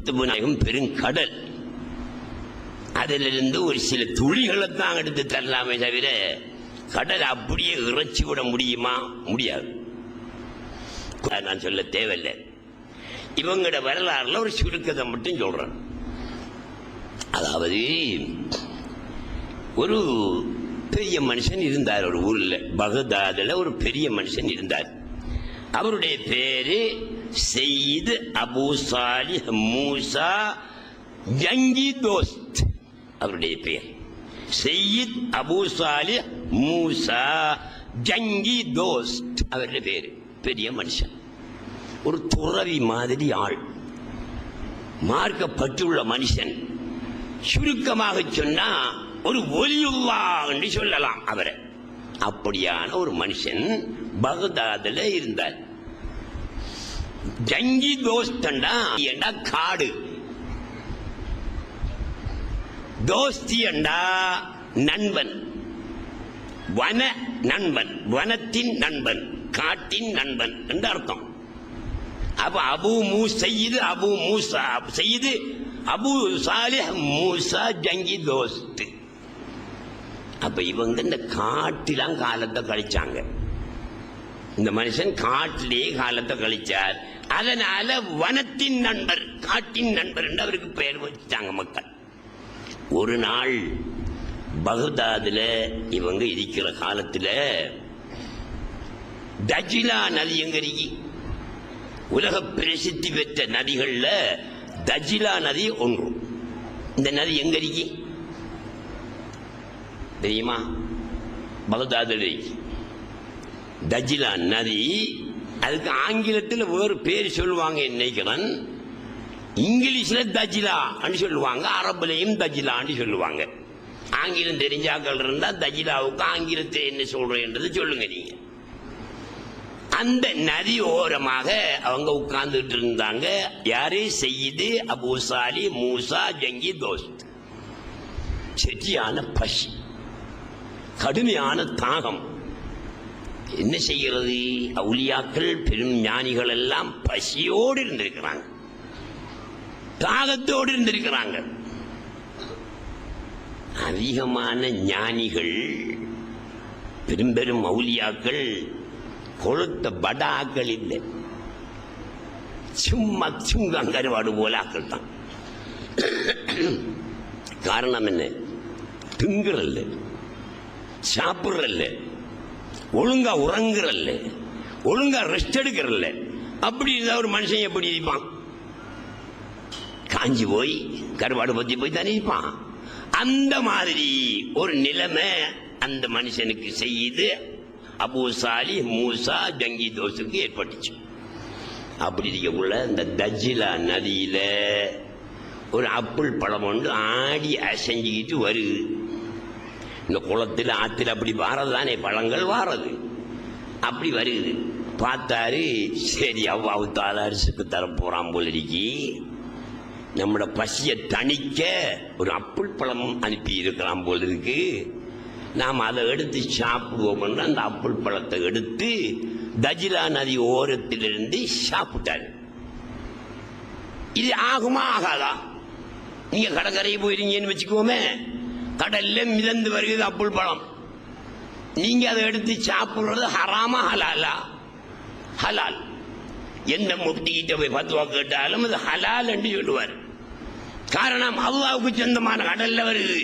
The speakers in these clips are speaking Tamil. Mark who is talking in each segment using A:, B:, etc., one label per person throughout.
A: குத்துபநாயகம் பெருங்கடல். அதிலிருந்து ஒரு சில துளிகளை தான் எடுத்து தரலாமே தவிர கடல் அப்படியே இறைச்சி விட முடியுமா? முடியாது. நான் சொல்ல தேவையில்லை. இவங்களோட வரலாறுல ஒரு சுருக்கத்தை மட்டும் சொல்றேன். அதாவது ஒரு பெரிய மனுஷன் இருந்தார் ஒரு ஊர்ல, பகதாதுல ஒரு பெரிய மனுஷன் இருந்தார். அவருடைய பேரு சையீத் அபூ சாலிஹ் மூசா ஜங்கி தோஸ்த். அவருடைய பெயர் சையீத் அபூ சாலிஹ் மூசா ஜங்கி தோஸ்த். அவருடைய பேரு. பெரிய மனுஷன், ஒரு துறவி மாதிரி ஆள், மார்க்கப்பட்டுள்ள மனுஷன். சுருக்கமாக சொன்னா ஒரு ஒலியுல்லா என்று சொல்லலாம் அவரை. அப்படியான ஒரு மனுஷன் பகதாதுல இருந்தார். ஜங்கி தோஸ்தண்டா என்றா காடு, தோஸ்தி என்றா நண்பன், வன நண்பன், வனத்தின் நண்பன், காட்டின் நண்பன் என்று அர்த்தம். அப்ப சையீது அபூ மூசா, சையீது அபூ சாலிஹ் மூசா ஜங்கி தோஸ்த். அப்ப இவங்க இந்த காட்டிலாம் காலத்தை கழிச்சாங்க. இந்த மனுஷன் காட்டிலேயே காலத்தை கழிச்சார். அதனால வனத்தின் நண்பர், காட்டின் நண்பர் என்று அவருக்கு பெயர் வச்சுட்டாங்க மக்கள். ஒரு நாள் பகதாதுல இவங்க இருக்கிற காலத்துல தஜிலா நதி எங்க இருக்கு? உலக பிரசித்தி பெற்ற நதிகள்ல தஜிலா நதி ஒன்று. இந்த நதி எங்க இருக்கு தெரியுமா? பகதாதுல இருக்கு தஜிலா நதி. அதுக்கு ஆங்கிலத்தில் வேறு பேர் சொல்லுவாங்க நினைக்கிறேன். இங்கிலீஷ்ல தஜிலா சொல்லுவாங்க, அரபுலையும் தஜிலான்னு சொல்லுவாங்க. ஆங்கிலம் தெரிஞ்சாக்கள் இருந்தா தஜிலாவுக்கு ஆங்கிலத்தில் என்ன சொல்றேன்றது சொல்லுங்க நீங்க. அந்த நதி ஓரமாக அவங்க உட்கார்ந்துட்டு இருந்தாங்க. யாரு? சையீது அபூ சாலிஹ் மூசா ஜங்கி தோஸ்த். சரியான பசி, கடுமையான தாகம். என்ன செய்கிறது? அவுலியாக்கள் பெரும் ஞானிகள் எல்லாம் பசியோடு இருந்திருக்கிறாங்க, தாகத்தோடு இருந்திருக்கிறாங்க. அதிகமான ஞானிகள், பெரும் பெரும் அவுலியாக்கள் கொளுத்த படாக்கள் இல்லை, சும்மா சுங்கங்கருவாடு போல ஆக்கள் தான். காரணம் என்ன? திங்குறல்ல, சாப்பிடுறல்ல, ஒழுங்கா உறங்குறல்ல, ஒழுங்கா ரெஸ்ட் எடுக்கிறல்ல. அப்படி இருந்தா ஒரு மனுஷன் எப்படி இருப்பான்? காஞ்சி போய் கருவாடு பத்தி போய் தானே இருப்பான். அந்த மாதிரி ஒரு நிலைமை அந்த மனுஷனுக்கு செய்து அபூ சாலிஹ் மூசா ஜங்கி தோஸ்துக்கு ஏற்பட்டுச்சு. அப்படி இருக்கக்குள்ள இந்த தஜிலா நதியில ஒரு அப்புள் பழம் ஒன்று ஆடி அசைஞ்சிக்கிட்டு வருது. இந்த குளத்தில் ஆத்துல அப்படி வாரதானே பழங்கள் வாரது. அப்படி வருது. பார்த்தாரு, சரி அவ்வாவு தால அரிசுக்கு தர போறான் போல இருக்கி, நம்மளோட பசியை தணிக்க ஒரு அப்புள் பழம் அனுப்பி இருக்கலாம் போல இருக்கு, நாம் அதை எடுத்து சாப்பிடுவோம். அந்த அப்புள் பழத்தை எடுத்து தஜிலா நதி ஓரத்திலிருந்து சாப்பிட்டாரு. இது ஆகுமா ஆகாதா? நீங்க கடற்கரையை போயிருங்கன்னு வச்சுக்கோமே, கடல்ல மிதந்து வருகிறது அப்புள் பழம். நீங்க அதை எடுத்து சாப்பிடுறது ஹராமா ஹலாலா? ஹலால். எந்த முப்தி கிட்ட போய் பத்துவா கேட்டாலும் அது ஹலால் என்று சொல்லுவார். காரணம், அல்லாவுக்கு சொந்தமான கடல்ல வருது.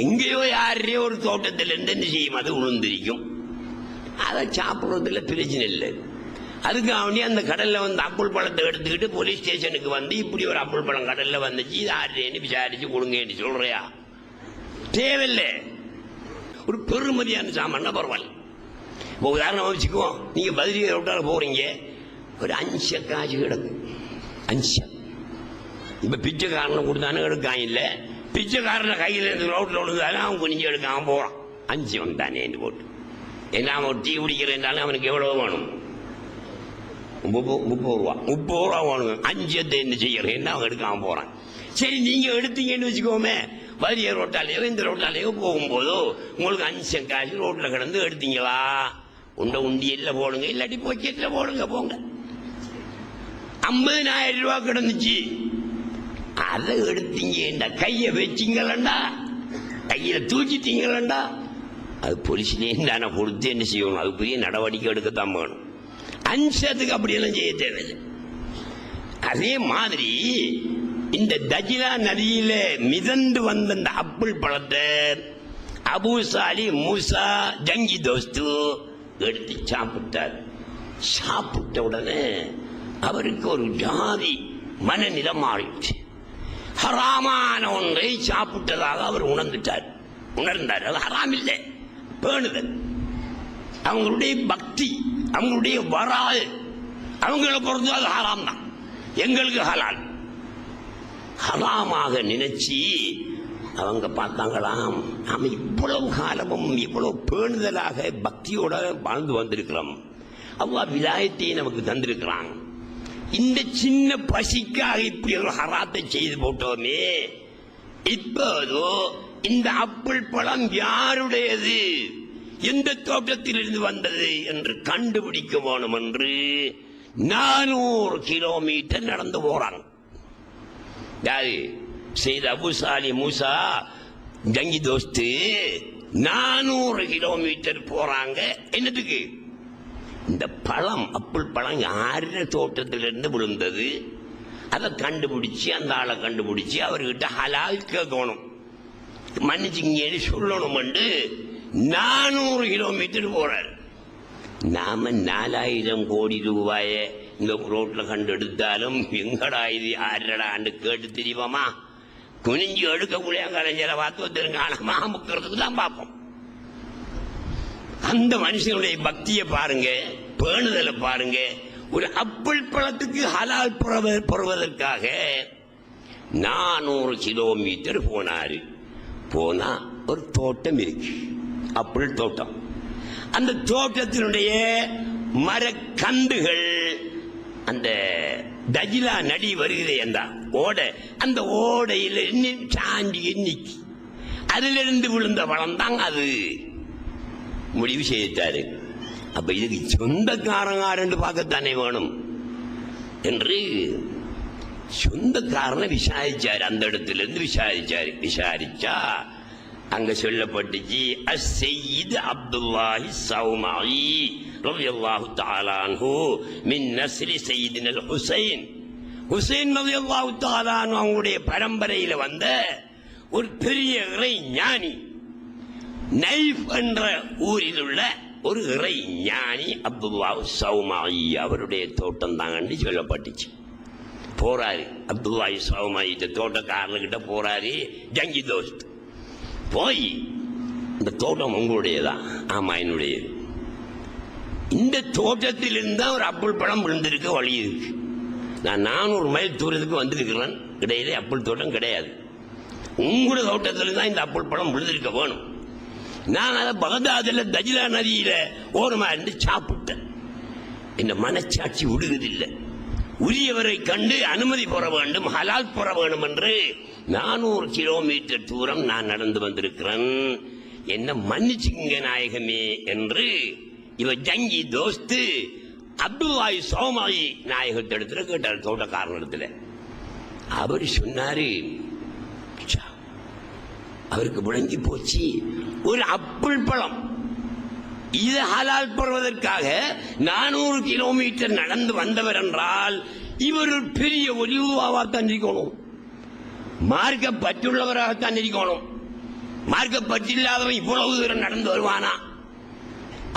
A: எங்கேயோ யாரையோ ஒரு தோட்டத்திலிருந்து என்ன செய்யும், அது உளுந்திருக்கும். அதை சாப்பிடுறதுல பிரச்சனை இல்லை. அதுக்கு அவனே அந்த கடல்ல வந்து அப்புள் பழத்தை எடுத்துக்கிட்டு போலீஸ் ஸ்டேஷனுக்கு வந்து இப்படி ஒரு அப்புள் பழம் கடல்ல வந்துச்சு, இது ஆறுன்னு விசாரிச்சு கொடுங்கன்னு சொல்றியா? தேவையில்லை. ஒரு பெருமதியான சாமான் பரவாயில்ல. இப்போ உதாரணம் வச்சுக்குவோம், நீங்க பதிலி ரோட்டால போறீங்க, ஒரு 5 காசு கிடக்கு. 5 இப்ப பிச்சைக்காரனை கொடுத்தானே எடுக்கான். இல்ல பிச்சைக்காரனை கையில் இருந்து ரோட்டில் விழுந்தாலும் அவன் கொஞ்சம் எடுக்காம போறான். 5 வந்தானே போட்டு என்ன, அவன் டீ குடிக்கிறேன்னாலும் அவனுக்கு எவ்வளவு வேணும்? 30 ரூபா. 30 ரூபா வேணும். 5 என்ன செய்யறேன் என்ன அவன் எடுக்காம போறான். சரி, நீங்க எடுத்தீங்கன்னு வச்சுக்கோமே, வரிய ரோட்டாலேயோ இந்த ரோட்டாலேயோ போகும்போதோ உங்களுக்கு 5 காசு ரோட்ல கிடந்து எடுத்தீங்களா? உண்டியல்ல போடுங்க, இல்லாட்டி பாக்கெட்ல போடுங்க, போங்க. 50,000 ரூபாய் கிடந்துச்சு. அதை எடுத்தீங்க, கைய வச்சிங்களா, கையில தூக்கிட்டீங்களா, அது போலீஸ்லேயும் தானே கொடுத்து என்ன செய்யணும், அது பெரிய நடவடிக்கை எடுக்கத்தான் வேணும். அஞ்சத்துக்கு அப்படியெல்லாம் செய்ய தேவையில்லை. அதே மாதிரி இந்த தஜிலா நதியில மிதந்து வந்த இந்த அப்புள் பழத்தை அபூ சாலி மூசா ஜங்கி தோஸ்து எடுத்து சாப்பிட்டார். சாப்பிட்ட உடனே அவருக்கு ஒரு ஜாதி மனநிலை மாறிடுச்சு. ஹராமான ஒன்றை சாப்பிட்டதாக அவர் உணர்ந்தார். அது ஹராம் இல்லை, பேணுதல். அவங்களுடைய பக்தி, அவங்களுடைய வராது, அவங்களை பொறுத்து அது ஹராம் தான், எங்களுக்கு ஹலால். ஹராமாக நினைச்சு அவங்க பார்த்தாங்களாம், நாம இவ்வளவு காலமும் இவ்வளவு பேணுதலாக பக்தியோட வாழ்ந்து வந்திருக்கிறோம், அல்லாஹ் விலாயத்தையும் நமக்கு தந்திருக்கிறான், இந்த சின்ன பசிக்காக இப்படி ஒரு ஹராத்தை செய்து போட்டோமே, இப்போதோ இந்த அப்புள் பழம் யாருடையது, எந்த தோட்டத்திலிருந்து வந்தது என்று கண்டுபிடிக்க வேணும் என்று 400 கிலோமீட்டர் நடந்து போறாங்க. யாரு? செய்த அபூ சாலி மூசா ஜங்கி தோஸ்து 400 கிலோமீட்டர் போறாங்க. என்னதுக்கு? இந்த பழம், அப்புள் பழம் யார தோட்டத்திலிருந்து விழுந்தது, அதை கண்டுபிடிச்சு அந்த ஆளை கண்டுபிடிச்சு அவர்கிட்ட ஹலால் கேட்கணும், மன்னிச்சுங்கன்னு சொல்லணும். 400 கிலோமீட்டர் போறாரு. நாம 4000 கோடி ரூபாய இந்த ரோட்ல கண்டெடுத்தாலும் எங்கடா இது யாரடான்னு கேட்டு தெரியுமா, குனிஞ்சு எடுக்கக்கூடிய கலைஞரை பார்த்து காணாம அமுக்கிறதுக்கு தான் பார்ப்போம். அந்த மனுஷனுடைய பக்தியை பாருங்க, பேணுதலை பாருங்க. ஒரு அப்புள் பழத்துக்கு ஹலால் பெறுவதற்காக 400 கிலோமீட்டர் போனாரு. போனா ஒரு தோட்டம் இருக்கு, அப்புள் தோட்டம். அந்த தோட்டத்தினுடைய மரக்கந்துகள் அந்த தஜிலா நடி வருகிறே அந்த ஓடை, அந்த ஓடையில் சாஞ்சி நிக்கி, அதிலிருந்து விழுந்த பழம் தான் அது. முடிவு செய்தாரு. அப்ப இதுக்கு சொந்தக்காரங்க பார்க்கத்தானே வேணும் என்று சொந்தக்காரனை விசாரிச்சாரு. அந்த இடத்துல இருந்து விசாரிச்சா அங்க சொல்லப்பட்டுச்சு, அஸ்ஸய்யித் அப்துல்லாஹி ஸௌமாஇ ரலியல்லாஹு தஆலா அன்ஹு மின் நஸ்ரி சய்யிதினல் ஹுசைன். ஹுசைன் ரலியல்லாஹு தஆலா அன்ஹு அவங்களுடைய பரம்பரையில வந்த ஒரு பெரிய இறை ஞானி, நைஃப் என்ற ஊரில் உள்ள ஒரு இறை ஞானி அப்துல்லாஹ் ஸௌமாஇ அவருடைய தோட்டம் தாங்கன்னு சொல்லப்பட்டுச்சு. போறாரு அப்துல்லாஹ் ஸௌமாஇ தோட்டக்காரர்கிட்ட போறாரு ஜங்கி தோஸ்த். போய் இந்த தோட்டம் உங்களுடையதான்? ஆமா என்னுடையது. இந்த தோட்டத்தில் இருந்தா ஒரு அப்புள் பழம் விழுந்திருக்க வழி இருக்கு. நான் 400 மைல் தூரத்துக்கு வந்திருக்கிறேன், இடையிலே அப்புள் தோட்டம் கிடையாது. உங்களுடைய தோட்டத்தில் தான் இந்த அப்புள் பழம் விழுந்திருக்க வேணும். நான் அதை பகதாதில் தஜிலா நதியில ஓரமா இருந்து சாப்பிட்டேன். இந்த மனச்சாட்சி விடுவதில்லை. உரியவரை கண்டு அனுமதி பெற வேண்டும், ஹலால் பெற வேண்டும் என்று 400 கிலோமீட்டர் தூரம் நான் நடந்து வந்திருக்கிறேன், என்ன மன்னிச்சுங்க நாயகமே என்று இவ ஜங்கி தோஸ்து அப்துல்லாஹி ஸௌமாஇ நாயகத்திடத்துல கேட்டார், தோட்டக்காரனிடத்துல. அவர் சொன்னாரு, அவருக்கு விளங்கி போச்சு, ஒரு அப்புள் பழம் இது ஹலால் பெறுவதற்காக 400 கிலோமீட்டர் நடந்து வந்தவர் என்றால் இவர் பெரிய ஒலிவாகத்தான் இருக்கணும், மார்க்கப்பட்டுள்ளவராகத்தான் இருக்கணும். மார்க்கப்பட்டில்லாதவன் இவ்வளவு தூரம் நடந்து வருவானா?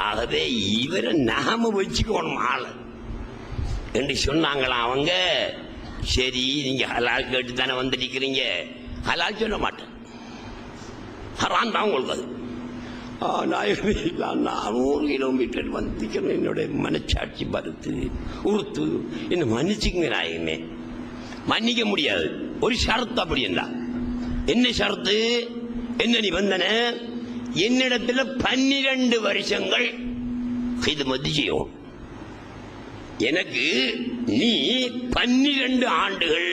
A: ஆகவே இவரை நாம வச்சுக்கணும் ஆளு என்று சொன்னாங்களாம் அவங்க. சரி, நீங்க ஹலால் கேட்டு தானே வந்திருக்கிறீங்க, ஹலால் சொல்ல மாட்டேன், ஹராம் தான் உங்களுக்கு அது. 400 கிலோமீட்டர் வந்திருக்கிறேன், என்னுடைய மனச்சாட்சி பருத்து உறுத்து என்ன மன்னிச்சுங்க நாயகமே. மன்னிக்க முடியாது, ஒரு ஷரத்து. அப்படி என்றா என்ன ஷரத்து, என்ன நிபந்தனை? என்னிடத்துல 12 வருஷங்கள் ஹித்மத் செய்யும். எனக்கு நீ 12 ஆண்டுகள்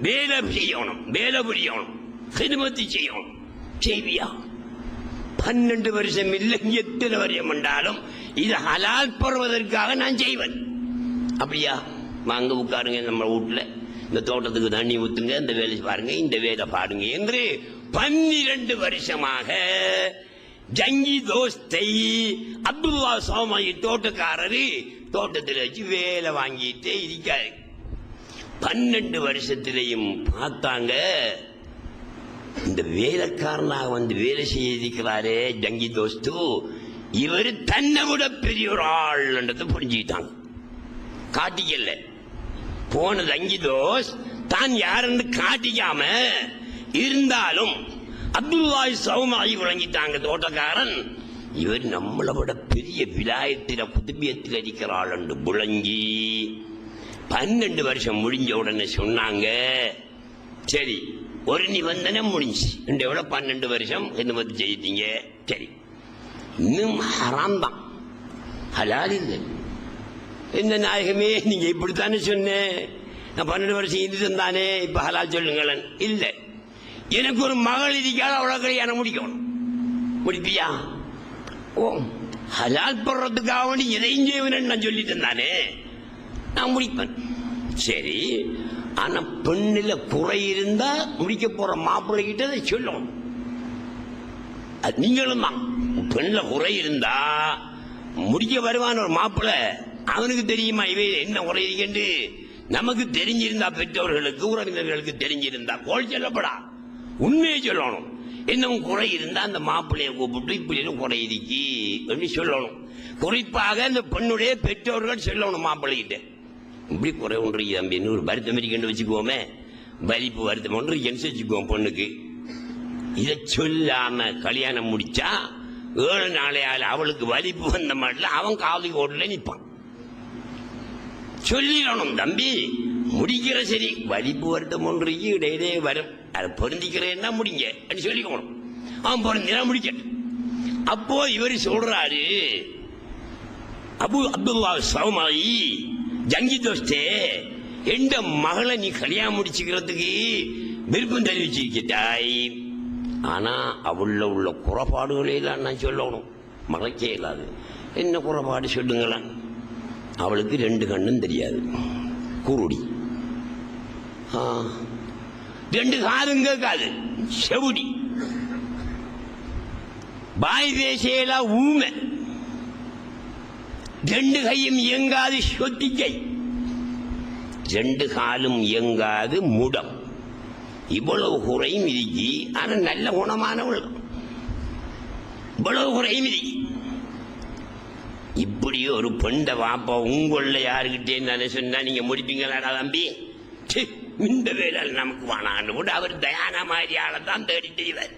A: வேலை செய்யணும், வேலை புரியணும், ஹித்மத் செய்யணும். செய்வியா? 12 வருஷம் இல்லை, எத்தனை வருஷம் என்றாலும் இது ஹலால் பெறுவதற்காக நான் செய்வேன். அப்படியா? வாங்க உட்காருங்க நம்ம வீட்டுல, இந்த தோட்டத்துக்கு தண்ணி ஊத்துங்க, இந்த வேலை பாருங்க, இந்த வேலை பாருங்க என்று 12 வருஷமாக ஜங்கி தோஸ்தை அப்துல்லா சௌமாயி தோட்டக்காரரு தோட்டத்தில் வச்சு வேலை வாங்கிட்டே இருக்காரு. 12 வருஷத்திலையும் பார்த்தாங்க, இந்த வேலைக்காரனாக வந்து வேலை செய்திருக்கிறாரே ஜங்கி தோஸ்து, இவர் தன்னை விட பெரிய ஒரு ஆள்ன்றதை புரிஞ்சுக்கிட்டாங்க. காட்டிக்கல போன ஜங்கி தோஸ் தான் யாருன்னு காட்டிக்காம இருந்தாலும் அப்துல்லாஹி சௌமாயி விளங்கிட்டாங்க தோட்டக்காரன், இவர் நம்மளை விட பெரிய விலாயத்தில புதுபியத்தில் இருக்கிறாள் என்று புழங்கி 12 வருஷம் முடிஞ்ச உடனே சொன்னாங்க, சரி ஒரு நிபந்தனை முடிஞ்சு, இந்த விட 12 வருஷம் என்ன பத்தி செய்தீங்க, சரி இன்னும் ஹராம் தான், ஹலால் இல்லை. என்ன நாயகமே நீங்க இப்படித்தானே சொன்னேன், நான் 12 வருஷம் இருந்து தானே இப்ப ஹலால் சொல்லுங்களேன். இல்லை, எனக்கு ஒரு மகள் இருக்காது, அவ்வளவு கல்யாணம் முடிக்கணும். முடிப்பியா? ஓ, ஹலால் போடுறதுக்காக வேண்டி எதையும் செய்வேன்னு நான் சொல்லிட்டு தானே, நான் முடிப்பேன். சரி, ஆனா பெண்ணில குறை இருந்தா முடிக்க போற மாப்பிள்ளை கிட்ட அதை சொல்லணும். நீங்களும் தான், பெண்ணில குறை இருந்தா முடிக்க வருவான் ஒரு மாப்பிள்ளை, அவனுக்கு தெரியுமா இவை என்ன குறை இருக்கேன்னு? நமக்கு தெரிஞ்சிருந்தா, பெற்றோர்களுக்கு உறவினர்களுக்கு தெரிஞ்சிருந்தா கோல் சொல்லப்படா, உண்மையை சொல்லணும். இன்னும் குறை இருந்தா அந்த மாப்பிள்ளையை கூப்பிட்டு இப்படி குறை இருக்கி என்று சொல்லணும். குறிப்பாக அந்த பெண்ணுடைய பெற்றோர்கள் சொல்லணும் மாப்பிள்ளைகிட்ட, இப்படி குறை ஒன்று தம்பி, ஒரு வருத்தம் இருக்கேன்னு வச்சுக்குவோமே, வலிப்பு வருத்தம் ஒன்று வச்சுக்குவோம் பொண்ணுக்கு. இதை சொல்லாம கல்யாணம் முடிச்சா 7 நாளையால அவளுக்கு வலிப்பு வந்த மாட்டல அவன் காவலி கோட்டில் நிற்பான். சொல்லிடணும், தம்பி முடிக்கிற சரி, வலிப்பு வருத்தம் ஒன்று இடையிலே வரும், அதை பொருந்திக்கிறேன்னா முடிங்க சொல்லிக்கணும். அவன் பொருந்தினா முடிக்க. அப்போ இவர் சொல்றாரு, அப்துல்லா சௌமாயி ஜங்கி தோஸ்தே, எந்த மகளை நீ கல்யாணம் முடிச்சுக்கிறதுக்கு விருப்பம் தெரிவிச்சிருக்காய், ஆனா அவள உள்ள குறைபாடுகளெல்லாம் நான் சொல்லணும், மறைக்கே இல்லாது. என்ன குறைபாடு சொல்லுங்களேன்? அவளுக்கு 2 கண்ணும் தெரியாது, குருடி. 2 காதும் கேட்காது, செவுடி. பாய் பேசையில ஊமை. 2 கையும் இயங்காது, சொத்திக்கை. 2 காலும் இயங்காது, முடம். இவ்வளவு குறையும் இருக்கி, ஆனா நல்ல குணமானவள். இவ்வளவு குறையும் இருக்கி. இப்படி ஒரு பெண்ட வாப்பா உங்கள யாருக்கிட்டே சொன்னா நீங்க முடிப்பீங்களாடா தம்பி? இந்த வேலை நமக்கு வானான்னு கூட அவர் தயானா மாதிரி ஆளத்தான் தேடி தெரிவார்.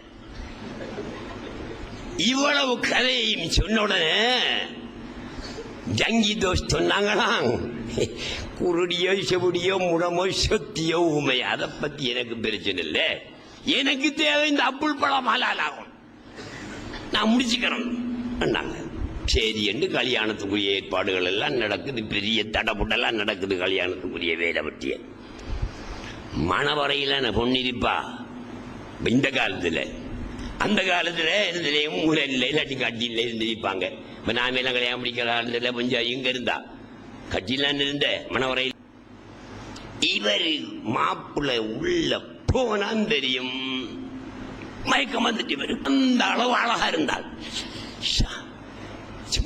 A: இவ்வளவு கதையும் சொன்ன உடனே ஜங்கி தோஸ் சொன்னாங்களாம், குருடியோ செவுடியோ முடமோ சொத்தியோ ஊமை, அதை பத்தி எனக்கு பிரச்சனை இல்லை, எனக்கு தேவை இந்த அப்புள் பழம் ஹலால் ஆகும், நான் முடிச்சுக்கிறேன். சரி என்று கல்யாணத்துக்குரிய ஏற்பாடுகள் எல்லாம் நடக்குது, பெரிய தடப்புடெல்லாம் நடக்குது கல்யாணத்துக்குரிய வேலை பற்றிய. மணவரையில பொண்ணிருப்பா இந்த காலத்துல, அந்த காலத்துல இருந்துலையும் ஊரில் இல்லாட்டி கட்டியில் இருந்திருப்பாங்க. இப்ப நாம எல்லாம் கல்யாணம் முடிக்கிற கொஞ்சம் இங்க இருந்தா கட்டிலான்னு இருந்த மணவரையில். இவர் மாப்பிள்ளை உள்ள போனான் தெரியும், மயக்கம் வந்துட்டு வரும். அந்த அளவு அழகா இருந்தாள்,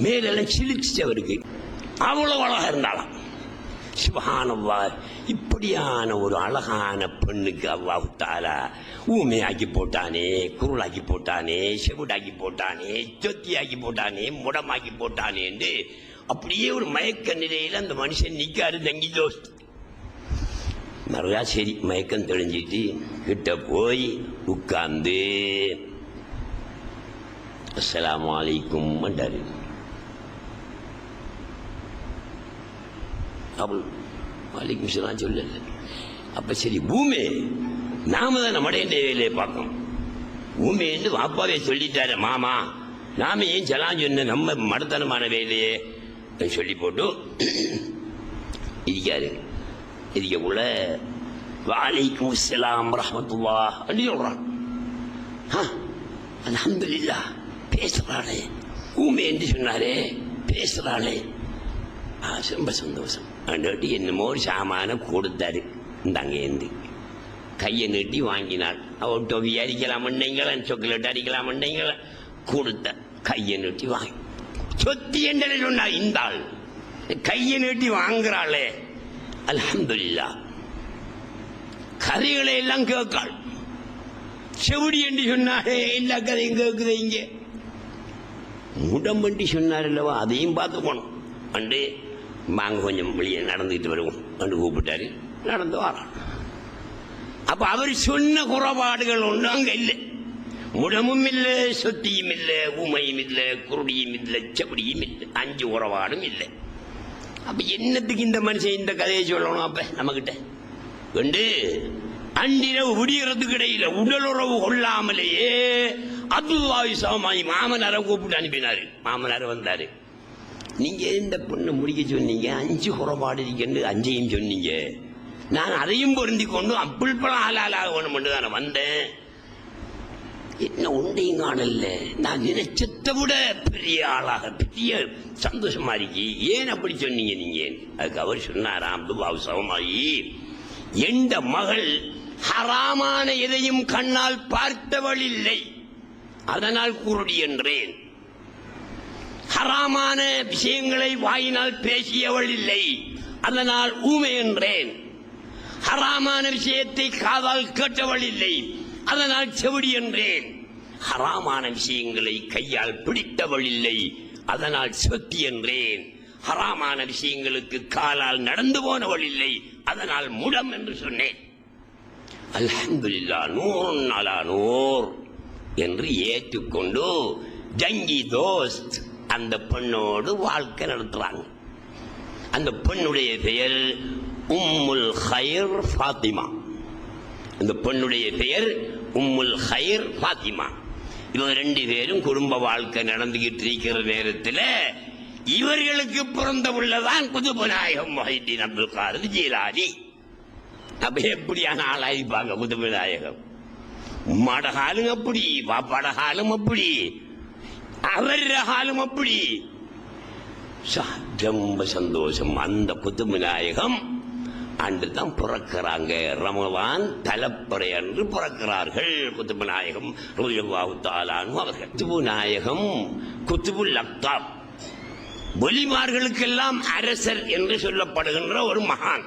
A: மேலெல்லாம் சிலிச்சவருக்கு அவ்வளவு அழகா இருந்தாலும். சுப்ஹானல்லாஹ், இப்படியான ஒரு அழகான பெண்ணுக்கு அல்லாஹ் தஆலா ஊமையாக்கி போட்டானே, குருளாக்கி போட்டானே, செவிடாக்கி போட்டானே, சொத்தியாக்கி போட்டானே, முடமாக்கி போட்டானே என்று அப்படியே ஒரு மயக்க நிலையில அந்த மனுஷன் நிக்காரு ஜங்கி தோஸ்த். நிறையா சரி மயக்கம் தெளிஞ்சிட்டு கிட்ட போய் உட்கார்ந்து அஸ்ஸலாமு அலைக்கும் என்றாரு. அவள் அலைக்கும் சலாம் சொல்லல. அப்ப சரி பூமி நாம தான் நம்மடைய வேலையை பார்க்கணும். பூமி என்று வாப்பாவே சொல்லிட்டாரு, மாமா நாம ஏன் சலாம் சொன்ன நம்ம மடத்தனமான வேலையே சொல்லி போட்டு இருக்காரு. இதுக்குள்ள வலைக்கும் அஸ்ஸலாம் ரஹ்மத்துல்லாஹ் அப்படி சொல்றான். அல்ஹம்துலில்லாஹ், பேசுறாளே ஊமை என்று சொன்னாரே, பேசுறாளே, ரொம்ப சந்தோஷம். அன்னிட்டு என்னமோ ஒரு சாமான கொடுத்தாரு. இந்தாங்க ஏந்தி கையை நீட்டி வாங்கினாள். அவள் டொவி அடிக்கலாமண்டீங்களா, சாக்லேட் அடிக்கலாமண்டீங்களா, கொடுத்த கையை நீட்டி வாங்கி சொத்தி என்று சொன்னா. இந்த ஆள் கையை நீட்டி வாங்குறாளே, அல்ஹம்துலில்லாஹ். கதைகளை எல்லாம் கேட்காள். செவிடி என்று சொன்னாலே எல்லா கதையும் கேட்குது. இங்க முடம்பண்டி சொன்னார் அல்லவா, அதையும் பார்த்து போனோம். அண்டு வாங்க கொஞ்சம் வெளியே நடந்துக்கிட்டு வருவோம் அண்டு கூப்பிட்டாரு. நடந்து வரோம். அப்ப அவர் சொன்ன குறைபாடுகள் ஒன்றும் அங்க இல்லை. முடமும் இல்லை, சொத்தியும் இல்லை, ஊமையும் இல்லை, குருடியும் இல்லை, செவடியும் இல்லை, 5 குறைபாடும் இல்லை. அப்ப என்னத்துக்கு இந்த மனுஷன் இந்த கதையை சொல்லணும்? அப்ப நம்மகிட்ட கண்டு அன்றிரவு விடியறதுக்கு இடையில உடலுறவு கொள்ளாமலேயே அப்துல்லாஹி சமாயி மாமனாரை கூப்பிட்டு அனுப்பினாரு. மாமனார் வந்தாரு. நீங்க இந்த பொண்ணு முடிக்க சொன்னீங்க, 5 குறைபாடு இருக்குன்னு 5ஐயும் சொன்னீங்க. நான் அதையும் பொருந்தி கொண்டு அப்புள் பழம் ஹலாலாக வேணும் என்று தானே வந்தேன். என்ன ஒன்றையும் காணல. நான் நினைச்சதை விட பெரிய ஆளாக பெரிய சந்தோஷமா இருக்கி. ஏன் அப்படி சொன்னீங்க நீங்க? அதுக்கு அவர் சொன்னாராம், அப்துல்லாஹி சமாயி, எந்த மகள் ஹராமான எதையும் கண்ணால் பார்த்தவள் இல்லை, அதனால் குருடி என்றேன். ஹராமான விஷயங்களை வாயினால் பேசியவள் இல்லை, அதனால் ஊமை என்றேன். ஹராமான விஷயத்தை காதால் கேட்டவள் இல்லை, அதனால் செவிடி என்றேன். ஹராமான விஷயங்களை கையால் பிடித்தவள் இல்லை, அதனால் சொத்தி என்றேன். ஹராமான விஷயங்களுக்கு காலால் நடந்து போனவள் இல்லை, அதனால் முடம் என்று சொன்னேன். அல்ஹம்துலில்லாஹ், நூறுன் அலா நூர் என்று ஏற்றுக்கொண்டு ஜங்கி தோஸ்த் அந்த பெண்ணோடு வாழ்க்கை நடத்துறாங்க. அந்த பெண்ணுடைய பெயர் உம்முல் ஹைர் ஃபாத்திமா. அந்த பெண்ணுடைய பெயர் உம்முல் ஹைர் ஃபாத்திமா. இவங்க 2 பேரும் குடும்ப வாழ்க்கை நடந்துகிட்டு இருக்கிற நேரத்தில் இவர்களுக்கு பிறந்த உள்ளதான் குதுபு நாயகம் முஹைதீன் அப்துல் காதிர் ஜீலானி. அப்ப எப்படியான ஆளாயிருப்பாங்க குதுபு நாயகம்? உம்மாட காலும் அப்படி, பாப்பாட காலும் அப்படி, அவர காலும் அப்படி. ரொம்ப சந்தோஷம். அந்த குதுபு நாயகம் அன்று தான் பிறக்கிறாங்க. ரமலான் தலப்பறை அன்று பிறக்கிறார்கள் குதுபு நாயகம் ரலியல்லாஹு தஆலா அன்ஹு அவர்கள். குதுபு நாயகம் குதுபுல் அக்தாப், ஒலிமார்களுக்கெல்லாம் அரசர் என்று சொல்லப்படுகின்ற ஒரு மகான்.